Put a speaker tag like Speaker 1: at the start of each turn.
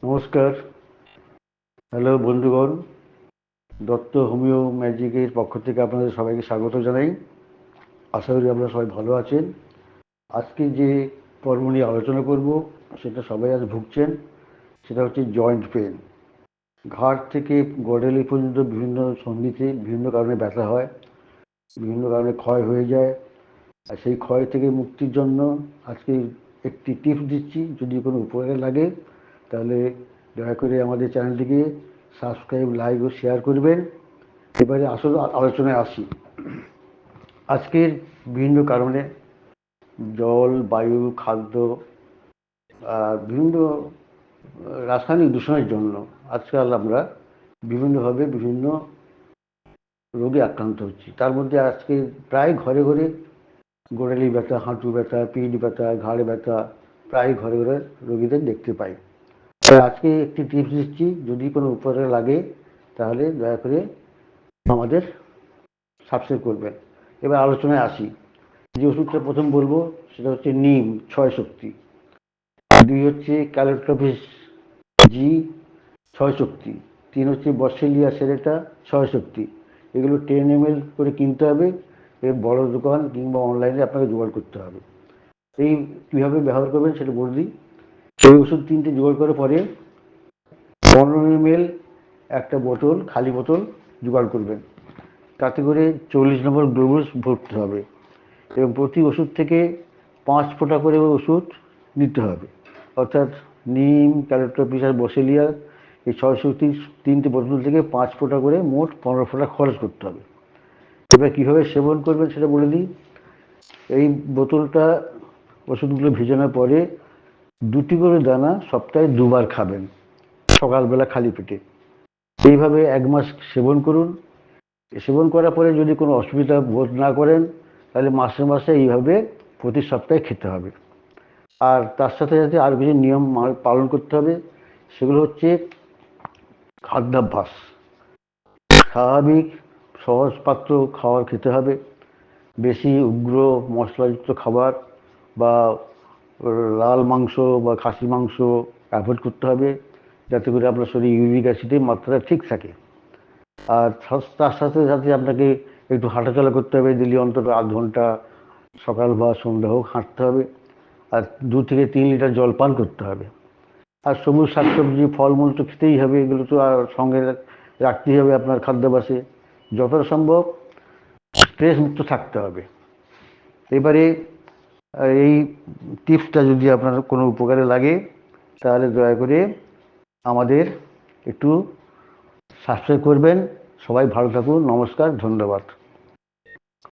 Speaker 1: নমস্কার। হ্যালো বন্ধুগণ, দত্ত হোমিও ম্যাজিকের পক্ষ থেকে আপনাদের সবাইকে স্বাগত জানাই। আশা করি আপনারা সবাই ভালো আছেন। আজকে যে পর্ব নিয়ে আলোচনা করব সেটা সবাই আজ ভুগছেন, সেটা হচ্ছে জয়েন্ট পেন। ঘাড় থেকে গড়ালি পর্যন্ত বিভিন্ন সন্ধিতে বিভিন্ন কারণে ব্যথা হয়, বিভিন্ন কারণে ক্ষয় হয়ে যায়। আর সেই ক্ষয় থেকে মুক্তির জন্য আজকে একটি টিপস দিচ্ছি। যদি কোনো উপকারে লাগে তাহলে দয়া করে আমাদের চ্যানেলটিকে সাবস্ক্রাইব, লাইক ও শেয়ার করবেন। এবারে আসল আলোচনায় আসি। আজকের বিভিন্ন কারণে জল, বায়ু, খাদ্য আর বিভিন্ন রাসায়নিক দূষণের জন্য আজকাল আমরা বিভিন্নভাবে বিভিন্ন রোগে আক্রান্ত হচ্ছি। তার মধ্যে আজকে প্রায় ঘরে ঘরে গোড়ালি ব্যথা, হাঁটু ব্যথা, পিঠ ব্যথা, ঘাড় ব্যথা প্রায় ঘরে ঘরে রোগীদের দেখতে পাই। তাই আজকে একটি টিপস দিচ্ছি, যদি কোনো উপকারে লাগে তাহলে দয়া করে আমাদের সাবস্ক্রাইব করবেন। এবার আলোচনায় আসি। যে ওষুধটা প্রথম বলবো সেটা হচ্ছে নিম 6 শক্তি। 2 হচ্ছে ক্যালোট্রপিস জি 6 শক্তি। 3 হচ্ছে বর্ষেলিয়া সেরেটা 6 শক্তি। এগুলো 10 ml করে কিনতে হবে। এর বড় দোকান কিংবা অনলাইনে আপনাকে জোগাড় করতে হবে। এই কীভাবে ব্যবহার করবেন সেটা বলে দিই। এই ওষুধ 3টে জোগাড় করার পরে 15 ml একটা বোতল, খালি বোতল জোগাড় করবেন। তাতে করে 40 নম্বর গ্লুকোজ ভরতে হবে এবং প্রতি ওষুধ থেকে 5 ফোঁটা করে ওষুধ নিতে হবে। অর্থাৎ নিম, ক্যালোট্রপিস আর বসেলিয়া এই 6 শক্তির 3টে বোতল থেকে 5 ফোঁটা করে মোট 15 ফোঁটা খরচ করতে হবে। এবার কীভাবে সেবন করবেন সেটা বলে দিই। এই বোতলটা ওষুধগুলো ভিজানোর পরে 2টি করে দানা সপ্তাহে 2বার খাবেন, সকালবেলা খালি পেটে। এইভাবে 1 মাস সেবন করুন। সেবন করার পরে যদি কোনো অসুবিধা বোধ না করেন তাহলে মাসে মাসে এইভাবে প্রতি সপ্তাহে খেতে হবে। আর তার সাথে সাথে আর কিছু নিয়ম পালন করতে হবে। সেগুলো হচ্ছে খাদ্যাভ্যাস। স্বাভাবিক সহজ পাত্র খাবার খেতে হবে। বেশি উগ্র মশলাযুক্ত খাবার বা লাল মাংস বা খাসি মাংস অ্যাভয়েড করতে হবে, যাতে করে আপনার শরীরে ইউরিক অ্যাসিডের মাত্রা ঠিক থাকে। আর তার সাথে সাথে আপনাকে একটু হাঁটাচলা করতে হবে, ডেলি অন্তত আধ ঘন্টা সকাল বা সন্ধ্যা হোক হাঁটতে হবে। আর 2 থেকে 3 লিটার জল পান করতে হবে। আর সবুজ শাকসবজি, ফলমূল তো খেতেই হবে, এগুলো তো আর সঙ্গে রাখতেই হবে আপনার খাদ্যাভ্যাসে। যতটা সম্ভব স্ট্রেস মুক্ত থাকতে হবে। এবারে এই টিপসটা যদি আপনার কোনো উপকারে লাগে তাহলে দয়া করে আমাদের একটু সাবস্ক্রাইব করবেন। সবাই ভালো থাকুন। নমস্কার, ধন্যবাদ।